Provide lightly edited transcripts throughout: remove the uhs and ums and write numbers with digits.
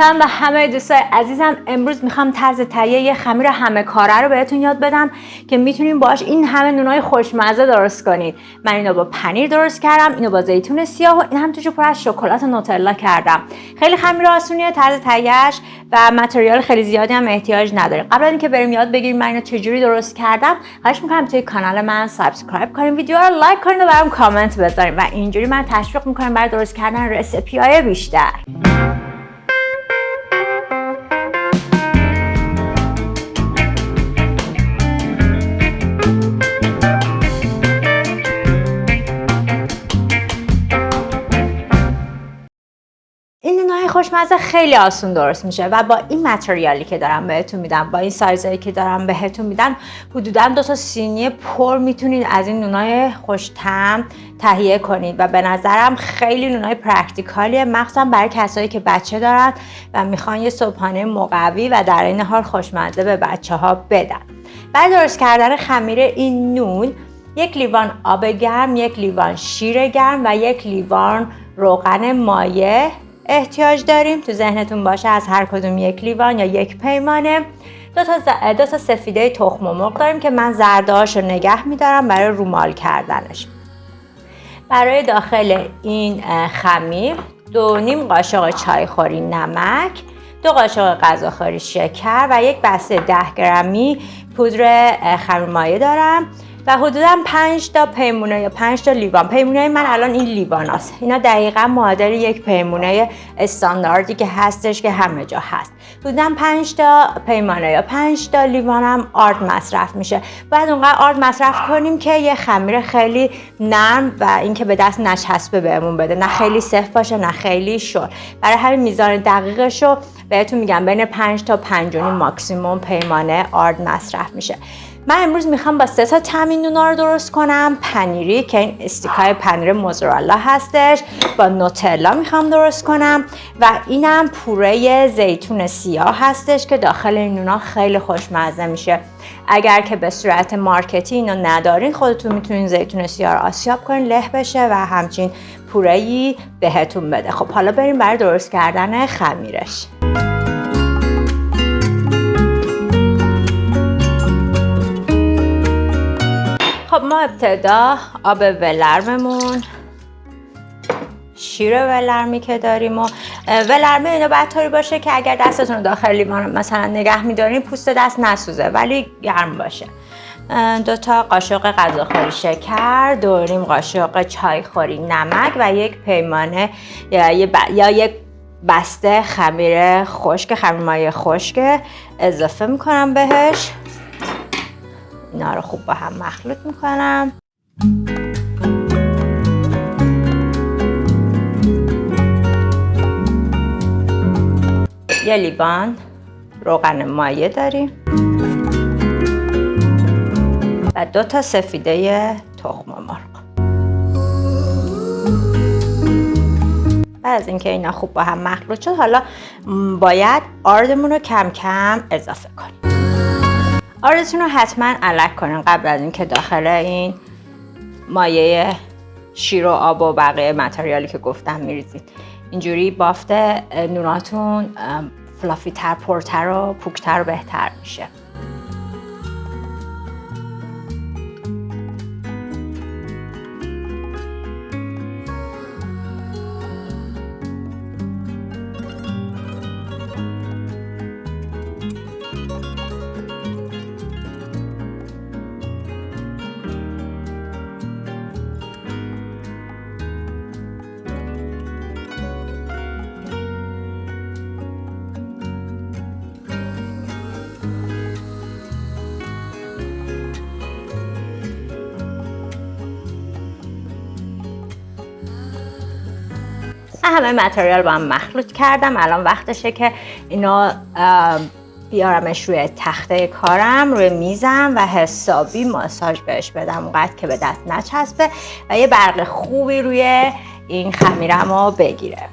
سلام به همه دوستای عزیزم. امروز میخوام طرز تهیه یه خمیر همه کاره رو بهتون یاد بدم که میتونین باهاش این همه نونای خوشمزه درست کنید. من اینو با پنیر درست کردم، اینو با زیتون سیاه و این هم توش پر از شکلات نوتلا کردم. خیلی خمیر آسونیه طرز تهیهش و متریال خیلی زیادی هم احتیاج نداره. قبل از اینکه بریم یاد بگیریم من اینو چجوری درست کردم، خواهش میکنم توی کانال من سابسکرایب کنین، ویدیو رو لایک کنین و برام کامنت بذارین و اینجوری من تشویق میکنم برای درست کردن رسیپی‌های بیشتر. خوشمزه خیلی آسون درست میشه و با این متریالی که دارم بهتون میدم، با این سایزایی که دارم بهتون میدم، حدودا 2 تا سینی پر میتونید از این نونای خوش طعم تهیه کنید و به نظرم خیلی نونای پرکتیکالیه، مخصوصا برای کسایی که بچه دارن و میخوان یه صبحانه مقوی و در این حال خوشمزه به بچه‌ها بدن. برای درست کردن خمیر این نون 1 لیوان آب گرم، 1 لیوان شیر گرم و 1 لیوان روغن مایع احتیاج داریم. تو ذهنتون باشه از هر کدوم 1 لیوان یا 1 پیمانه. 2 تا سفیده تخم مرغ داریم که من زرده‌هاش رو نگه می‌دارم برای رومال کردنش. برای داخل این خمیر 2.5 قاشق چایخوری نمک، 2 قاشق غذاخوری شکر و 1 بسته 10 گرمی پودر خمیر مایع دارم و حدوداً 5 تا پیمونه یا 5 تا لیوان. پیمونه من الان این لیوان هست. اینا دقیقاً معادل 1 پیمونه استانداردی که هستش که همه جا هست. حدوداً 5 تا پیمانه یا 5 تا لیوان هم آرد مصرف میشه. باید اونقدر آرد مصرف کنیم که یه خمیر خیلی نرم و اینکه به دست نچسبه بهمون بده، نه خیلی سفت باشه نه خیلی شل. برای همین میزان دقیقش رو بهتون میگم بین 5 تا 5.5 ماکسیموم پیمانه آرد مصرف میشه. من امروز میخوام با 3 تا تامین نونا رو درست کنم. پنیری که این استیکای پنیر موزارلا هستش، با نوتلا میخوام درست کنم و اینم پوره زیتون سیاه هستش که داخل این نونا خیلی خوشمزه میشه. اگر که به صورت مارکتی اینو ندارین خودتون میتونین زیتون سیاه رو آسیاب کنین له بشه و همچین پوره‌ای بهتون بده. خب حالا بریم برای درست کردن خمیرش. خب ما ابتدا آب ولرممون، شیر ولرمی که داریم و ولرمی اینو باید طوری باشه که اگر دستتون رو داخل لیوان مثلا نگه می‌دارین پوست دست نسوزه ولی گرم باشه. 2 تا قاشق غذاخوری شکر، 2.5 قاشق چایخوری نمک و 1 پیمانه یا 1 بسته خمیر خشک، خمیر مایع خشک اضافه میکنم بهش. اینا رو خوب با هم مخلوط میکنم. یه لیوان روغن مایع داریم و 2 تا سفیده تخم مرغ. بعد از اینکه اینا خوب با هم مخلوط شد حالا باید آردمون رو کم کم اضافه کنیم. آردتون رو حتما علک کنین قبل از اینکه داخل این مایع شیر و آب و بقیه متریالی که گفتم میریزید. اینجوری بافت نوناتون فلافی تر، پرتر و پوکتر و بهتر میشه. همه متریال با هم مخلوط کردم. الان وقتشه که اینو بیارمش روی تخته کارم، روی میزم و حسابی ماساژ بهش بدم اونقدر که به دست نچسبه و یه برق خوبی روی این خمیرم رو بگیره.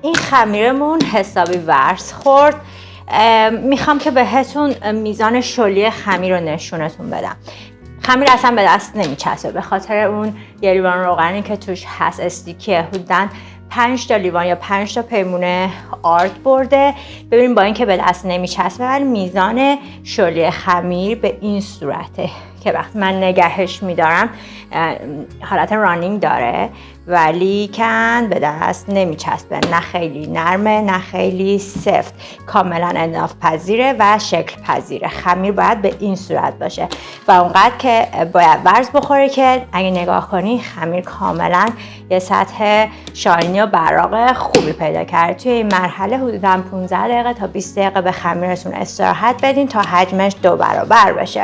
این خمیرمون حسابی ورس خورد. میخوام که بهتون میزان شلی خمیر رو نشونتون بدم. خمیر اصلا به دست نمیچسبه به خاطر اون یه لیوان روغنی که توش هست استیکیه. حدوداً 5 تا لیوان یا 5 تا پیمونه آرد برده. ببینیم با اینکه به دست نمیچسبه ولی میزان شلی خمیر به این صورته که وقتی من نگهش میدارم حالت رانینگ داره ولی کن به دست نمیچسبه، نه خیلی نرمه نه خیلی سفت، کاملا انعطاف پذیره و شکل پذیره. خمیر باید به این صورت باشه و اونقدر که باید ورز بخوره که اگه نگاه کنی خمیر کاملا یه سطح شاینی و براق خوبی پیدا کرد. توی این مرحله حدودا 15 دقیقه تا 20 دقیقه به خمیرتون استراحت بدین تا حجمش 2 برابر بشه.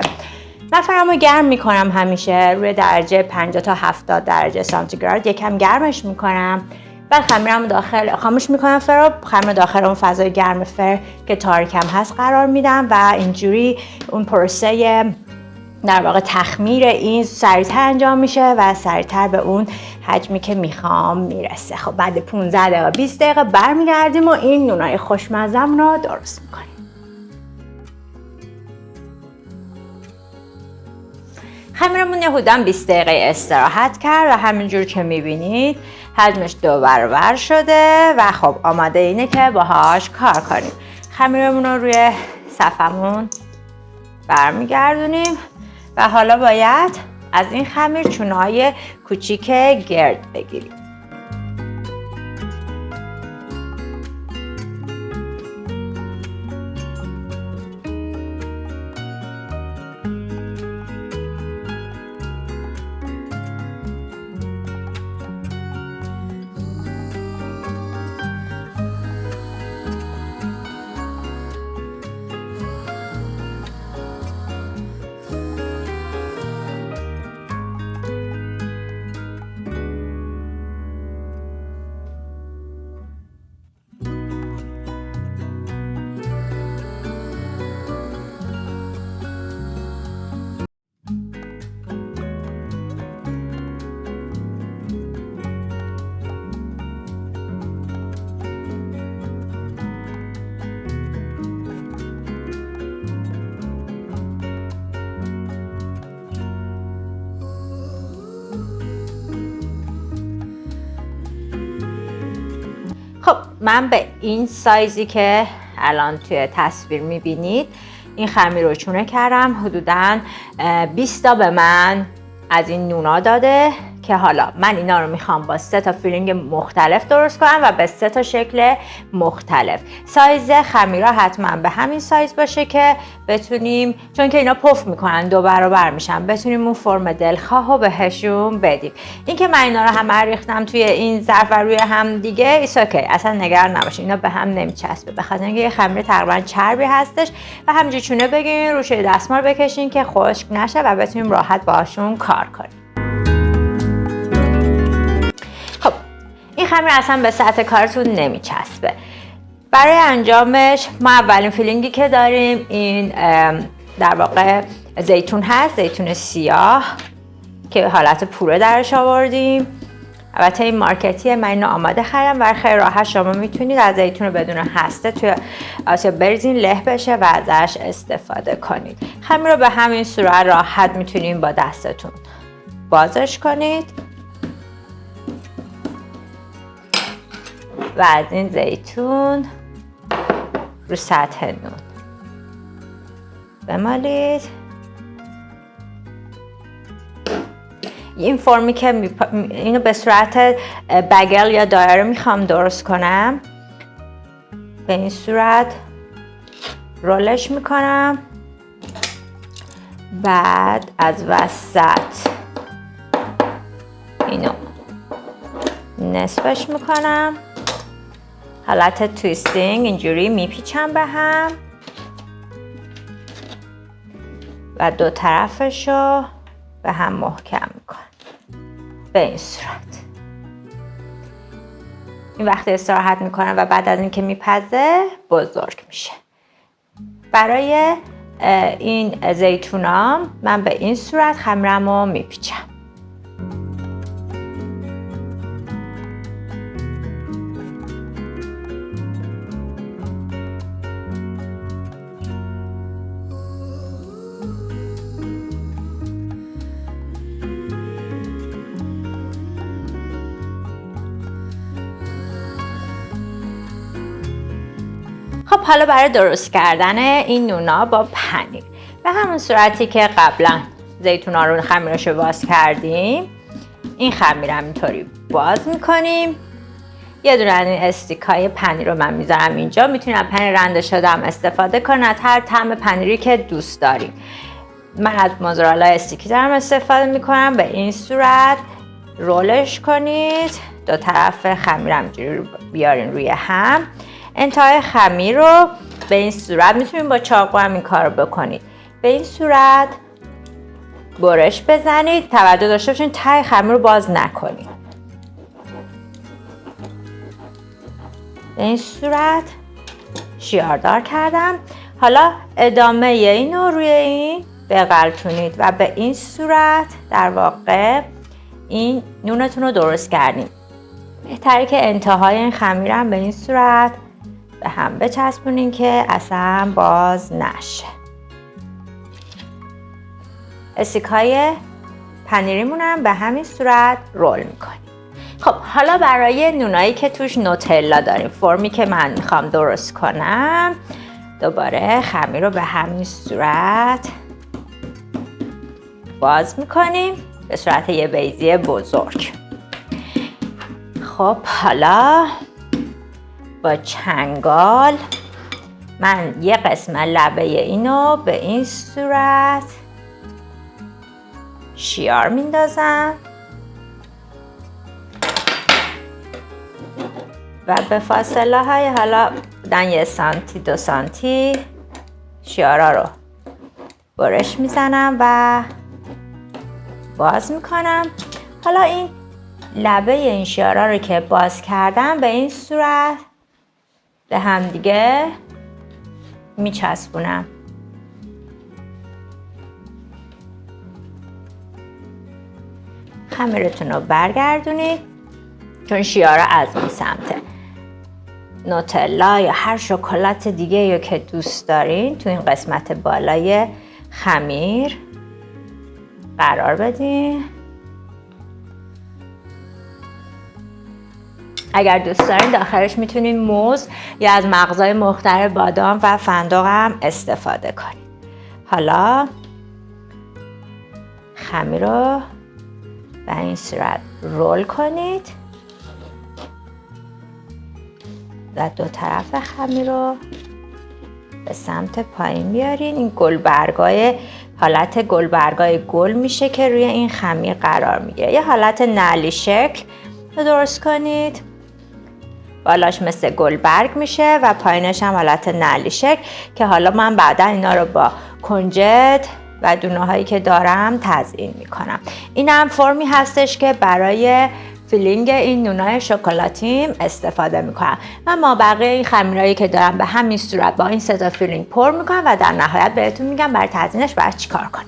من فرمو گرم میکنم همیشه روی درجه 50 تا 70 درجه سانتیگراد، یکم گرمش میکنم. بعد خمیرم داخل خاموش میکنم خمیر داخل اون فضای گرم فر که تاریکم هست قرار میدم و اینجوری اون پروسه در واقع تخمیر این سریعتر انجام میشه و سریعتر به اون حجمی که میخوام میرسه. خب بعد 15 دقیقه 20 دقیقه برمیگردیم و این نونای خوشمزه‌مون رو درست میکنیم. خمیرمون حدوداً 20 دقیقه استراحت کرد و همینجور که میبینید حجمش 2 برابر شده و خب آماده اینه که باهاش کار کنیم. خمیرمون رو روی صفمون برمیگردونیم و حالا باید از این خمیر چونه‌های کوچیک گرد بگیریم. خب من به این سایزی که الان توی تصویر میبینید این خمیر رو چونه کردم. حدوداً 20 تا به من از این نونا داده که حالا من اینا رو میخوام با 3 تا فیلینگ مختلف درست کنم و به 3 تا شکل مختلف. سایز خمیرها حتما به همین سایز باشه که بتونیم، چون که اینا پف میکنن 2 برابر میشن، بتونیم اون فرم دلخواه رو بهشون بدیم. این که من اینا رو همه ریختم توی این ظرف و روی هم دیگه ایس اوکی، اصلا نگران نباشید، اینا به هم نمیچسبه به خاطر اینکه یه خمیر تقریبا چربی هستش و همینجوری چونه بگیرین روش دستمال بکشین که خشک نشه و بتونیم راحت باشون کار کنیم. این خمیر اصلا به سطح کارتون نمیچسبه. برای انجامش ما اولین فیلینگی که داریم این در واقع زیتون هست، زیتون سیاه که حالت پوره درش آوردیم. البته این مارکتیه، من اینو آماده خریدم و خیلی راحت شما میتونید از زیتون بدون هسته توی آسیا بریزین له بشه و ازش استفاده کنید. خمیر رو به همین صورت راحت میتونید با دستتون بازش کنید و از این زیتون رو سطح نون بمالید. این فرمی که اینو به صورت بگل یا دایره میخوام درست کنم، به این صورت رولش میکنم، بعد از وسط اینو نصفش میکنم، حالت تویستینگ اینجوری میپیچم به هم و دو طرفشو به هم محکم میکنم به این صورت. این وقتی استراحت میکنم و بعد از اینکه میپزه بزرگ میشه. برای این زیتونام من به این صورت خمیرمو میپیچم. خب حالا برای درست کردن این نونا با پنیر به همون صورتی که قبلا زیتونا رو خمیرش رو باز کردیم، این خمیر هم اینطوری باز میکنیم. یه دونه از این استیکای پنیر رو من میذارم اینجا. میتونید پنیر رنده شده هم استفاده کنید، از هر طعم پنیری که دوست دارید. من از موزارلا استیکی دارم استفاده میکنم. به این صورت رولش کنید، دو طرف خمیر همجوری رو بیارین روی هم. انتهای خمیر رو به این صورت، میتونید با چاقو هم این کار رو بکنید، به این صورت برش بزنید. توجه داشته باشین ته خمیر رو باز نکنید. به این صورت شیاردار کردم. حالا ادامه اینو روی این بغلتونید و به این صورت در واقع این نونتون رو درست کردیم. بهتره که انتهای این خمیرم به این صورت به هم بچسبونین که اصلا باز نشه. استیکای پنیریمون هم به همین صورت رول میکنیم. خب حالا برای نونایی که توش نوتلا داریم، فرمی که من میخوام درست کنم، دوباره خمیر رو به همین صورت باز میکنیم به صورت یه بیضی بزرگ. خب حالا با چنگال من یه قسمت لبه اینو به این صورت شیار میندازم و به فاصله های حالا بودن 1 سانتی 2 سانتی شیارا رو برش میزنم و باز میکنم. حالا این لبه این شیارا رو که باز کردم به این صورت به هم دیگه میچسبونم. خمیرتون رو برگردونید، چون شیارا از این سمته. نوتلا یا هر شکلات دیگه رو که دوست دارین تو این قسمت بالای خمیر قرار بدین. اگر دوست دارین داخلش میتونین موز یا از مغزهای مختلف بادام و فندق هم استفاده کنید. حالا خمیر رو به این صورت رول کنید و دو طرف خمیر رو به سمت پایین بیارین. این گلبرگای حالت گلبرگای گل میشه که روی این خمیر قرار میگیره. یه حالت نعلی شکل رو درست کنید، بالاش مثل گلبرگ میشه و پایینش هم حالت نعلی شکل که حالا من بعدا اینا رو با کنجد و دونه هایی که دارم تزیین میکنم. این هم فرمی هستش که برای فیلینگ این نونای شکلاتیم استفاده میکنم. من مابقی این خمیرایی که دارم به همین صورت با این 3 تا فیلینگ پر میکنم و در نهایت بهتون میگم برای تزیینش باید چیکار کنیم.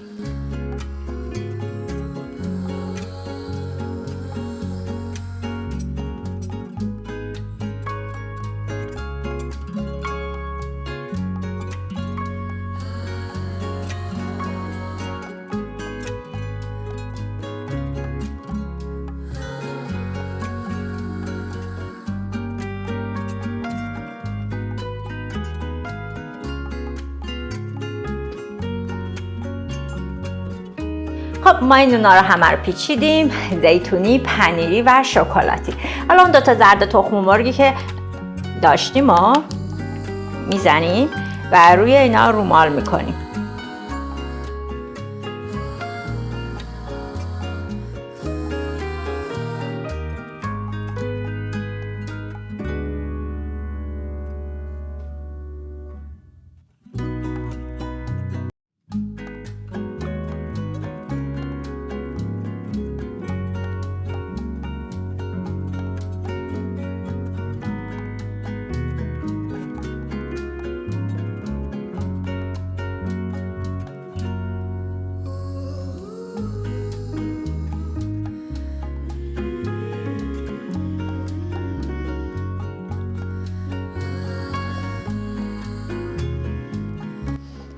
خب ما این نونا رو همه رو پیچیدیم، زیتونی، پنیری و شکلاتی. حالا اون 2 تا زرد تخم مرغی که داشتیم رو میزنیم و روی اینا رومال میکنیم.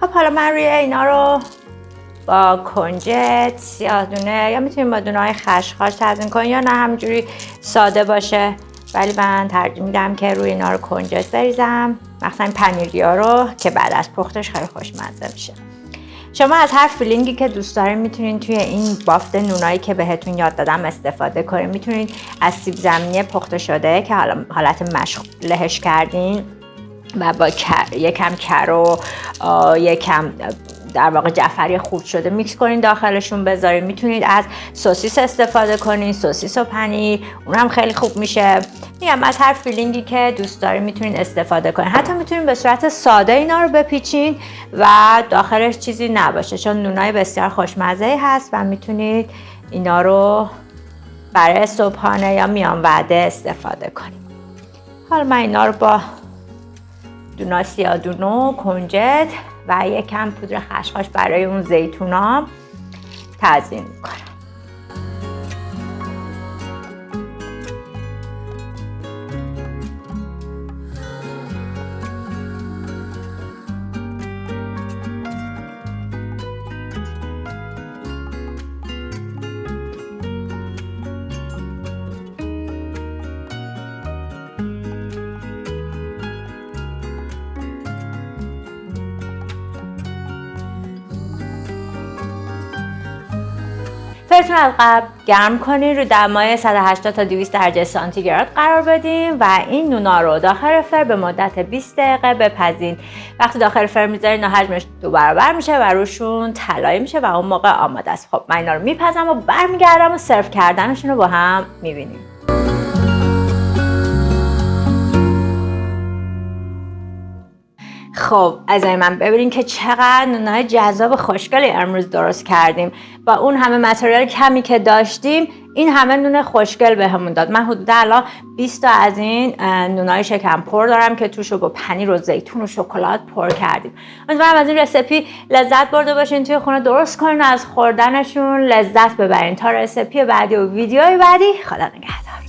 خب حالا من روی اینا رو با کنجد، سیاه دونه یا میتونیم با دونه های خشخاش تزیین کنیم یا نه همینجوری ساده باشه ولی من ترجیح میدم که روی اینا رو کنجد بریزم، مثلا پنیریا رو که بعد از پختش خیلی خوشمزه میشه. شما از هر فیلینگی که دوست دارین میتونین توی این بافت نونایی که بهتون یاد دادم استفاده کنین. میتونین از سیب زمینی پخته شده که حالا حالت مشق لهش کردین و با یکم کرو، یکم در واقع جعفری خورد شده میکس کنین داخلشون بذارین. میتونید از سوسیس استفاده کنین، سوسیس و پنیر، اونم خیلی خوب میشه. میگم از هر فیلینگی که دوست دارین میتونین استفاده کنین. حتی میتونین به صورت ساده اینا رو بپیچین و داخلش چیزی نباشه، چون نونای بسیار خوشمزه هست و میتونید اینا رو برای صبحانه یا میان وعده استفاده کنید. حالا من اینا رو با دونای سیادونو، کنجد و یکم پودر خشخاش برای اون زیتونا تزیین میکنم. فرتون از قبل گرم کنین، رو دمای 180 تا 200 درجه سانتیگراد قرار بدین و این نونا رو داخل فر به مدت 20 دقیقه بپزین. وقتی داخل فر میذارین حجمش 2 برابر میشه و روشون طلایی میشه و اون موقع آماده است. خب من اینا رو میپزم و برمیگردم و سرو کردنشون رو با هم میبینیم. خب از من ببینین که چقدر نونای جذاب خوشگلی امروز درست کردیم. با اون همه متریال کمی که داشتیم این همه نون خوشگل بهمون داد. من حدودا الان 20 تا از این نونای شکم پر دارم که توشو با پنیر و زیتون و شکلات پر کردیم. امیدوارم از این رسیپی لذت برده باشین، توی خونه درست کنین و از خوردنشون لذت ببرین. تا رسیپی بعدی و ویدیوی بعدی، خدا نگهدار.